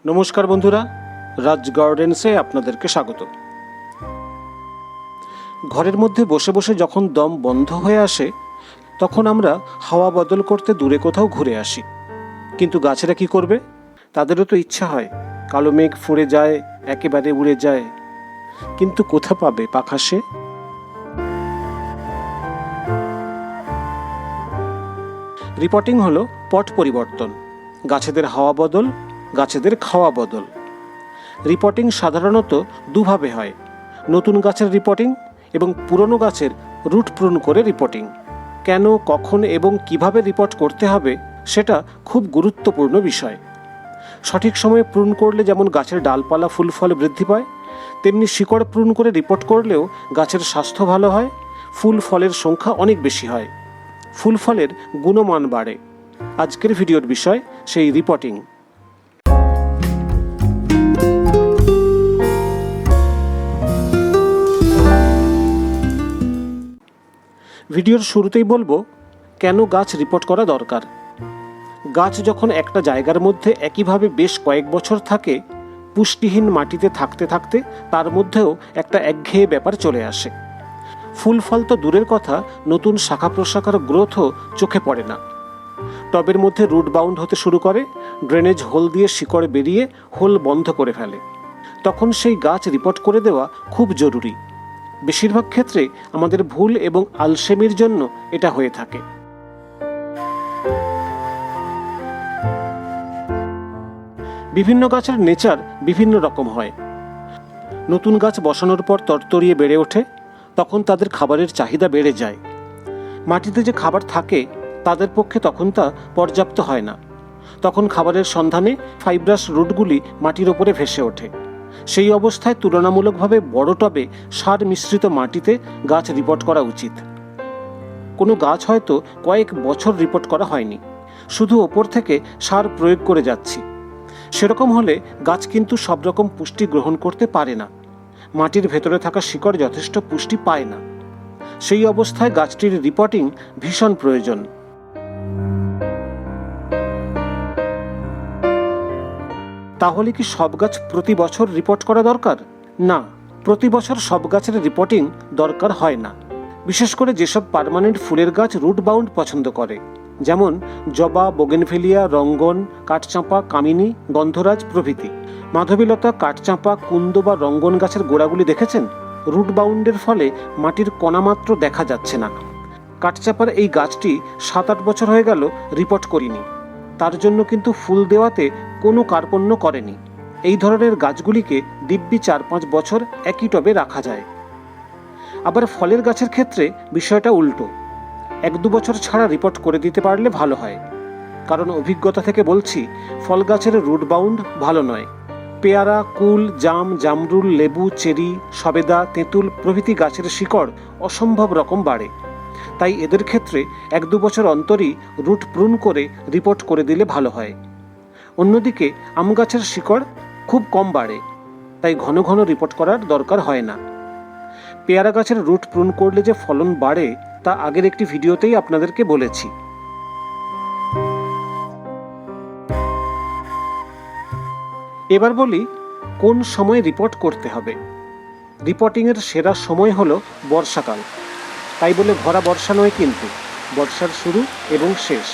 নমস্কার বন্ধুরা, রাজ গার্ডেন্সে আপনাদেরকে স্বাগত। ঘরের মধ্যে বসে বসে যখন দম বন্ধ হয়ে আসে তখন আমরা হাওয়া বদল করতে দূরে কোথাও ঘুরে আসি, কিন্তু গাছেরা কি করবে? তাদেরও তো ইচ্ছা হয় কালো মেঘ ফুঁড়ে যায়, একেবারে উড়ে যায়, কিন্তু কোথা পাবে পাখা সে? রিপোর্টিং হলো পট পরিবর্তন, গাছেদের হাওয়া বদল, গাছেদের খাওয়া বদল। রিপোর্টিং সাধারণত দুভাবে হয়, নতুন গাছের রিপোর্টিং এবং পুরনো গাছের রুট প্রুন করে রিপোর্টিং। কেন, কখন এবং কিভাবে রিপোর্ট করতে হবে সেটা খুব গুরুত্বপূর্ণ বিষয়। সঠিক সময়ে প্রুন করলে যেমন গাছের ডালপালা ফুল ফল বৃদ্ধি পায়, তেমনি শিকড় প্রুন করে রিপোর্ট করলেও গাছের স্বাস্থ্য ভালো হয়, ফুল ফলের সংখ্যা অনেক বেশি হয়, ফুল ফলের গুণমান বাড়ে। আজকের ভিডিওর বিষয় সেই রিপোর্টিং। ভিডিওর শুরুতেই বলবো কেন গাছ রিপোর্ট করা দরকার। গাছ যখন একটা জায়গার মধ্যে একইভাবে বেশ কয়েক বছর থাকে, পুষ্টিহীন মাটিতে থাকতে থাকতে তার মধ্যেও একটা একঘেয়ে ব্যাপার চলে আসে। ফুল ফল তো দূরের কথা, নতুন শাখা প্রশাখার গ্রোথও চোখে পড়ে না। টবের মধ্যে রুট বাউন্ড হতে শুরু করে, ড্রেনেজ হোল দিয়ে শিকড় বেরিয়ে হোল বন্ধ করে ফেলে। তখন সেই গাছ রিপোর্ট করে দেওয়া খুব জরুরি। বেশিরভাগ ক্ষেত্রে আমাদের ভুল এবং আলসেমির জন্য এটা হয়ে থাকে। বিভিন্ন গাছের নেচার বিভিন্ন রকম হয়। নতুন গাছ বসানোর পর তরতরিয়ে বেড়ে ওঠে, তখন তাদের খাবারের চাহিদা বেড়ে যায়। মাটিতে যে খাবার থাকে তাদের পক্ষে তখন তা পর্যাপ্ত হয় না। তখন খাবারের সন্ধানে ফাইব্রাস রুটগুলি মাটির ওপরে ভেসে ওঠে। সেই অবস্থায় তুলনামূলকভাবে বড় টবে সার মিশ্রিত মাটিতে গাছ রিপোর্ট করা উচিত। কোনো গাছ হয়তো কয়েক বছর রিপোর্ট করা হয়নি, শুধু ওপর থেকে সার প্রয়োগ করে যাচ্ছি। সেরকম হলে গাছ কিন্তু সব রকম পুষ্টি গ্রহণ করতে পারে না, মাটির ভেতরে থাকা শিকড় যথেষ্ট পুষ্টি পায় না। সেই অবস্থায় গাছটির রিপোর্টিং ভীষণ প্রয়োজন। তাহলে কি সব গাছ প্রতি বছর রিপোর্ট করা দরকার? না, প্রতি বছর সব গাছের রিপোর্টিং দরকার হয় না। বিশেষ করে যেসব পার্মানেন্ট ফুলের গাছ রুট বাউন্ড পছন্দ করে, যেমন জবা, বোগেনভেলিয়া, রঙ্গন, কাঠচাঁপা, কামিনী, গন্ধরাজ প্রভৃতি। মাধবীলতা, কাঠচাঁপা, কুন্দ বা রঙ্গন গাছের গোড়াগুলি দেখেছেন? রুট বাউন্ডের ফলে মাটির কণামাত্র দেখা যাচ্ছে না। কাঠচাঁপার এই গাছটি 7-8 বছর হয়ে গেল রিপোর্ট করিনি, তার জন্য কিন্তু ফুল দেওয়াতে কোনো কার্পণ্য করেনি। এই ধরনের গাছগুলিকে দিব্যি 4-5 বছর একই টবে রাখা যায়। আবার ফলের গাছের ক্ষেত্রে বিষয়টা উল্টো, 1-2 বছর ছাড়া রিপোর্ট করে দিতে পারলে ভালো হয়। কারণ অভিজ্ঞতা থেকে বলছি, ফল গাছের রুট বাউন্ড ভালো নয়। পেয়ারা, কুল, জাম, জামরুল, লেবু, চেরি, সবেদা, তেঁতুল প্রভৃতি গাছের শিকড় অসম্ভব রকম বাড়ে। তাই এদের ক্ষেত্রে 1-2 বছর অন্তরই রুট প্রুন করে রিপোর্ট করে দিলে ভালো হয়। অন্যদিকে আম গাছের শিকড় খুব কম বাড়ে, তাই ঘন ঘন রিপোর্ট করার দরকার হয় না। পেয়ারা গাছের রুট প্রুন করলে যে ফলন বাড়ে তা আগের একটি ভিডিওতেই আপনাদেরকে বলেছি। এবার বলি কোন সময় রিপোর্ট করতে হবে। রিপোর্টিংয়ের সেরা সময় হলো বর্ষাকাল। তাই বলে ভরা বর্ষা নয় কিন্তু, বর্ষার শুরু এবং শেষ।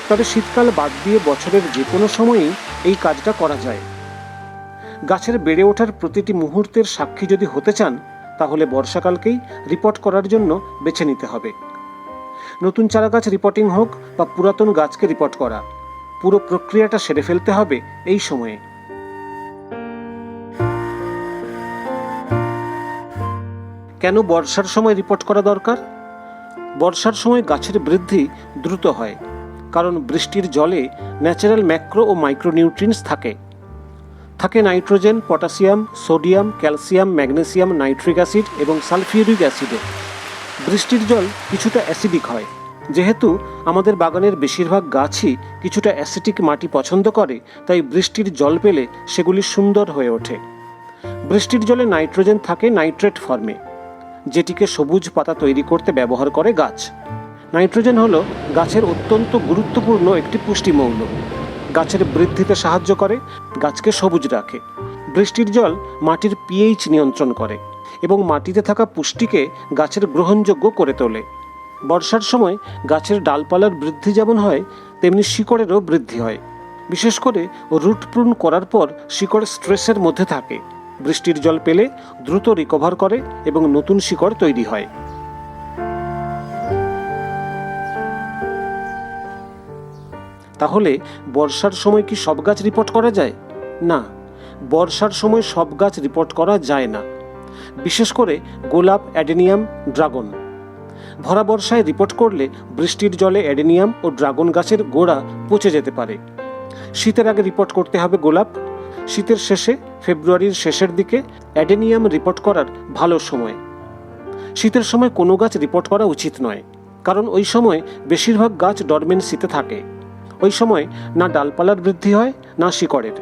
তবে শীতকাল বাদ দিয়ে বছরের যে কোনো সময়ই এই কাজটা করা যায়। গাছের বেড়ে ওঠার প্রতিটি মুহূর্তের সাক্ষী যদি হতে চান, তাহলে বর্ষাকালকেই রিপোর্ট করার জন্য বেছে নিতে হবে। নতুন চারা গাছ রিপোর্টিং হোক বা পুরাতন গাছকে রিপোর্ট করা, পুরো প্রক্রিয়াটা সেরে ফেলতে হবে এই সময়ে। কেন বর্ষার সময় রিপোর্ট করা দরকার? বর্ষার সময় গাছের বৃদ্ধি দ্রুত হয়, কারণ বৃষ্টির জলে ন্যাচারাল ম্যাক্রো ও মাইক্রোনিউট্রিয়েন্টস থাকে nitrogen, potassium, sodium, calcium, magnesium, nitric acid এবং সালফিউরিক অ্যাসিডও। বৃষ্টির জল কিছুটা অ্যাসিডিক হয়। যেহেতু আমাদের বাগানের বেশিরভাগ গাছই কিছুটা অ্যাসিডিক মাটি পছন্দ করে, তাই বৃষ্টির জল পেলে সেগুলি সুন্দর হয়ে ওঠে। বৃষ্টির জলে নাইট্রোজেন থাকে নাইট্রেট ফর্মে, যেটিকে সবুজ পাতা তৈরি করতে ব্যবহার করে গাছ। নাইট্রোজেন হলো গাছের অত্যন্ত গুরুত্বপূর্ণ একটি পুষ্টিমৌল। গাছের বৃদ্ধিতে সাহায্য করে, গাছকে সবুজ রাখে। বৃষ্টির জল মাটির পিএইচ নিয়ন্ত্রণ করে এবং মাটিতে থাকা পুষ্টিকে গাছের গ্রহণযোগ্য করে তোলে। বর্ষার সময় গাছের ডালপালার বৃদ্ধি যেমন হয়, তেমনি শিকড়েরও বৃদ্ধি হয়। বিশেষ করে রুট প্রুন করার পর শিকড় স্ট্রেসের মধ্যে থাকে। বৃষ্টির জল পেলে দ্রুত রিকভার করে এবং নতুন শিকড় তৈরি হয়। তাহলে বর্ষার সময় কি সব গাছ রিপোর্ট করা যায়? না, বর্ষার সময় সব গাছ রিপোর্ট করা যায় না। বিশেষ করে গোলাপ, অ্যাডেনিয়াম, ড্রাগন। ভরা বর্ষায় রিপোর্ট করলে বৃষ্টির জলে অ্যাডেনিয়াম ও ড্রাগন গাছের গোড়া পচে যেতে পারে। শীতের আগে রিপোর্ট করতে হবে গোলাপ। শীতের শেষে, ফেব্রুয়ারির শেষের দিকে অ্যাডেনিয়াম রিপোর্ট করার ভালো সময়। শীতের সময় কোনো গাছ রিপোর্ট করা উচিত নয়, কারণ ওই সময় বেশিরভাগ গাছ ডরমেন্সিতে থাকে। ওই সময় না ডালপালার বৃদ্ধি হয়, না শিকড়ের।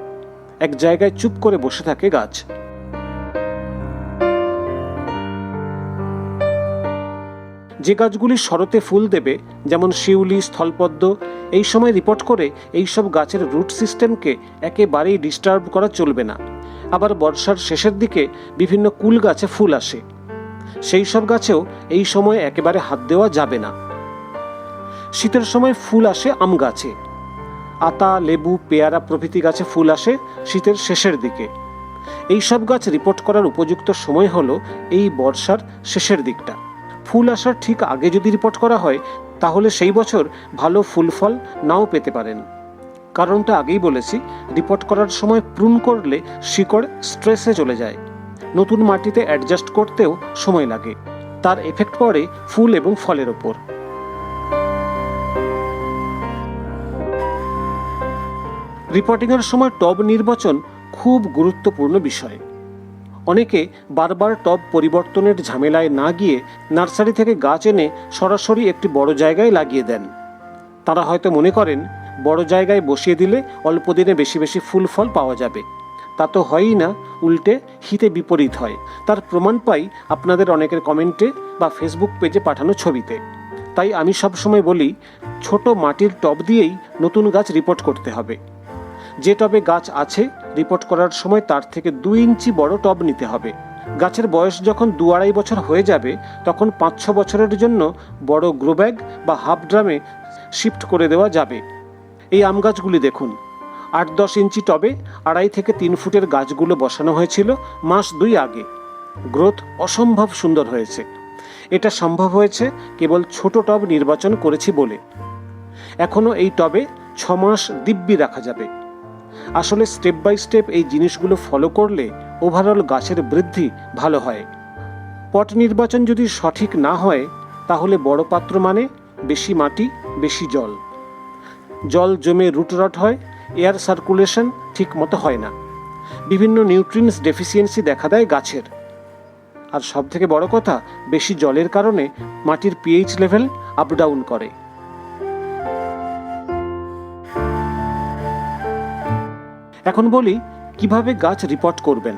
এক জায়গায় চুপ করে বসে থাকে গাছ। যে গাছগুলি শরতে ফুল দেবে, যেমন শিউলি, স্থলপদ্ম, এই সময় রিপোর্ট করে এই সব গাছের রুট সিস্টেমকে একেবারেই ডিস্টার্ব করা চলবে না। আবার বর্ষার শেষের দিকে বিভিন্ন কুল গাছে ফুল আসে, সেই সব গাছেও এই সময় একেবারে হাত দেওয়া যাবে না। শীতের সময় ফুল আসে আম গাছে। আতা, লেবু, পেয়ারা প্রভৃতি গাছে ফুল আসে শীতের শেষের দিকে। এই সব গাছ রিপোর্ট করার উপযুক্ত সময় হলো এই বর্ষার শেষের দিকটা। ফুল আসার ঠিক আগে যদি রিপোর্ট করা হয়, তাহলে সেই বছর ভালো ফুল ফল নাও পেতে পারেন। কারণটা আগেই বলেছি, রিপোর্ট করার সময় প্রুন করলে শিকড় স্ট্রেসে চলে যায়। নতুন মাটিতে অ্যাডজাস্ট করতেও সময় লাগে। তার এফেক্ট পড়ে ফুল এবং ফলের ওপর। রিপোর্টিংয়ের সময় টব নির্বাচন খুব গুরুত্বপূর্ণ বিষয়। অনেকে বারবার টব পরিবর্তনের ঝামেলায় না গিয়ে নার্সারি থেকে গাছ এনে সরাসরি একটি বড় জায়গায় লাগিয়ে দেন। তারা হয়তো মনে করেন বড় জায়গায় বসিয়ে দিলে অল্প দিনে বেশি বেশি ফুল ফল পাওয়া যাবে। তা তো হয়ই না, উল্টে হিতে বিপরীত হয়। তার প্রমাণ পাই আপনাদের অনেকের কমেন্টে বা ফেসবুক পেজে পাঠানো ছবিতে। তাই আমি সবসময় বলি, ছোট মাটির টব দিয়েই নতুন গাছ রিপোর্ট করতে হবে। যে টবে গাছ আছে, রিপোর্ট করার সময় তার থেকে 2 ইঞ্চি বড় টব নিতে হবে। গাছের বয়স যখন 2-2.5 বছর হয়ে যাবে, তখন 5-6 বছরের জন্য বড় গ্রো ব্যাগ বা হাফ ড্রামে শিফট করে দেওয়া যাবে। এই আম গাছগুলি দেখুন, 8-10 ইঞ্চি টবে 2.5 থেকে 3 ফুটের গাছগুলো বসানো হয়েছিল মাস 2 আগে। গ্রোথ অসম্ভব সুন্দর হয়েছে। এটা সম্ভব হয়েছে কেবল ছোট টব নির্বাচন করেছি বলে। এখনো এই টবে 6 মাস দিব্যি রাখা যাবে। আসলে স্টেপ বাই স্টেপ এই জিনিসগুলো ফলো করলে ওভারঅল গাছের বৃদ্ধি ভালো হয়। পট নির্বাচন যদি সঠিক না হয়, তাহলে বড় পাত্র মানে বেশি মাটি, বেশি জল। জল জমে রুট রট হয়, এয়ার সার্কুলেশন ঠিক মতো হয় না, বিভিন্ন নিউট্রিয়েন্টস ডেফিসিয়েন্সি দেখা দেয় গাছের। আর সব থেকে বড় কথা, বেশি জলের কারণে মাটির পিএইচ লেভেল আপ ডাউন করে। এখন বলি কিভাবে গাছ রিপোর্ট করবেন।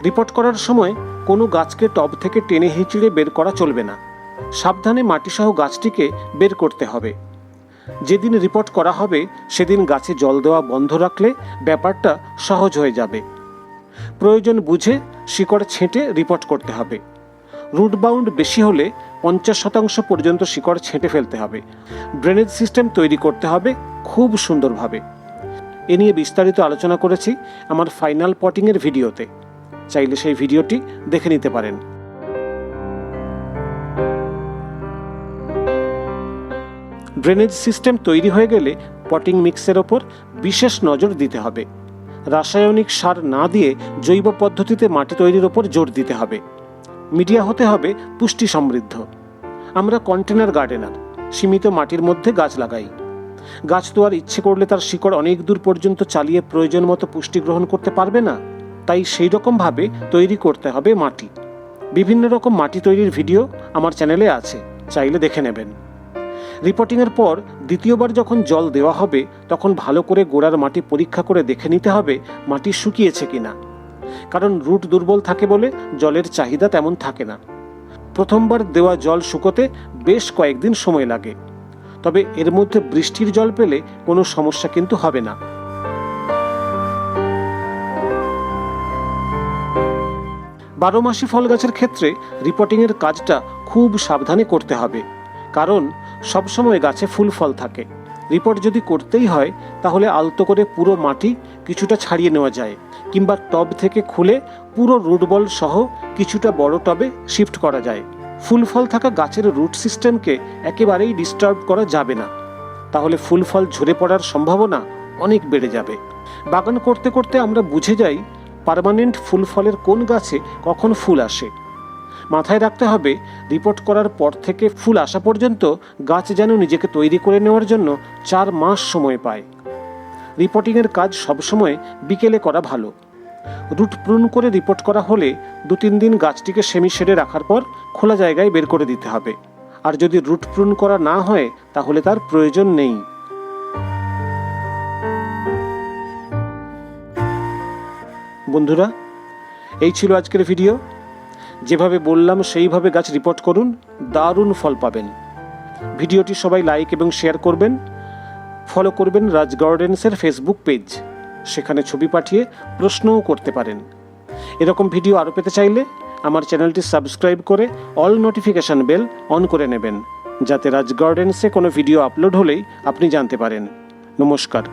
রিপোর্ট করার সময় কোনো গাছকে টব থেকে টেনে হিঁচড়ে বের করা চলবে না। সাবধানে মাটিসহ গাছটিকে বের করতে হবে। যেদিন রিপোর্ট করা হবে সেদিন গাছে জল দেওয়া বন্ধ রাখলে ব্যাপারটা সহজ হয়ে যাবে। প্রয়োজন বুঝে শিকড় ছেঁটে রিপোর্ট করতে হবে। রুট বাউন্ড বেশি হলে 50% পর্যন্ত শিকড় ছেঁটে ফেলতে হবে। ড্রেনেজ সিস্টেম তৈরি করতে হবে খুব সুন্দরভাবে। এ নিয়ে বিস্তারিত আলোচনা করেছি আমার ফাইনাল পটিংয়ের ভিডিওতে, চাইলে সেই ভিডিওটি দেখে নিতে পারেন। ড্রেনেজ সিস্টেম তৈরি হয়ে গেলে পটিং মিক্সের ওপর বিশেষ নজর দিতে হবে। রাসায়নিক সার না দিয়ে জৈব পদ্ধতিতে মাটি তৈরির ওপর জোর দিতে হবে। মিডিয়া হতে হবে পুষ্টি সমৃদ্ধ। আমরা কন্টেনার গার্ডেনার, সীমিত মাটির মধ্যে গাছ লাগাই। গাছ তো আর ইচ্ছে করলে তার শিকড় অনেক দূর পর্যন্ত চালিয়ে প্রয়োজন মতো পুষ্টি গ্রহণ করতে পারবে না। তাই সেই রকমভাবে তৈরি করতে হবে মাটি। বিভিন্ন রকম মাটি তৈরির ভিডিও আমার চ্যানেলে আছে, চাইলে দেখে নেবেন। রিপোর্টিংয়ের পর দ্বিতীয়বার যখন জল দেওয়া হবে, তখন ভালো করে গোড়ার মাটি পরীক্ষা করে দেখে নিতে হবে মাটি শুকিয়েছে কিনা। কারণ রুট দুর্বল থাকে বলে জলের চাহিদা তেমন থাকে না। প্রথমবার দেওয়া জল শুকোতে বেশ কয়েকদিন সময় লাগে। তবে এর মধ্যে বৃষ্টির জল পেলে কোনো সমস্যা কিন্তু হবে না। বারোমাসি ফল গাছের ক্ষেত্রে রিপোর্টিংয়ের কাজটা খুব সাবধানে করতে হবে, কারণ সবসময় গাছে ফুল ফল থাকে। রিপোর্ট যদি করতেই হয় তাহলে আলতো করে পুরো মাটি কিছুটা ছাড়িয়ে নেওয়া যায়, কিংবা টব থেকে খুলে পুরো রুট বল সহ কিছুটা বড় টবে শিফট করা যায়। ফুল ফল থাকা গাছের রুট সিস্টেমকে একেবারেই ডিস্টার্ব করা যাবে না, তাহলে ফুল ফল ঝরে পড়ার সম্ভাবনা অনেক বেড়ে যাবে। বাগান করতে করতে আমরা বুঝে যাই পার্মানেন্ট ফুল ফলের কোন গাছে কখন ফুল আসে। মাথায় রাখতে হবে রিপোর্ট করার পর থেকে ফুল আসা পর্যন্ত গাছ যেন নিজেকে তৈরি করে নেওয়ার জন্য 4 মাস সময় পায়। রিপোর্টিংয়ের কাজ সবসময় বিকেলে করা ভালো। রুট প্রুন করে রিপোর্ট করা হলে 2-3 দিন গাছটিকে সেমি শেডে রাখার পর খোলা জায়গায় বের করে দিতে হবে। আর যদি রুট প্রুন করা না হয় তাহলে তার প্রয়োজন নেই। বন্ধুরা, এই ছিল আজকের ভিডিও। যেভাবে বললাম সেইভাবে গাছ রিপোর্ট করুন, দারুণ ফল পাবেন। ভিডিওটি সবাই লাইক এবং শেয়ার করবেন। ফলো করবেন রাজ গার্ডেন্সের ফেসবুক পেজ, সেখানে ছবি পাঠিয়ে প্রশ্নও করতে পারেন। এরকম ভিডিও আরও পেতে চাইলে আমার চ্যানেলটি সাবস্ক্রাইব করে অল নোটিফিকেশান বেল অন করে নেবেন, যাতে রাজ গার্ডেন্সে কোনো ভিডিও আপলোড হলেই আপনি জানতে পারেন। নমস্কার।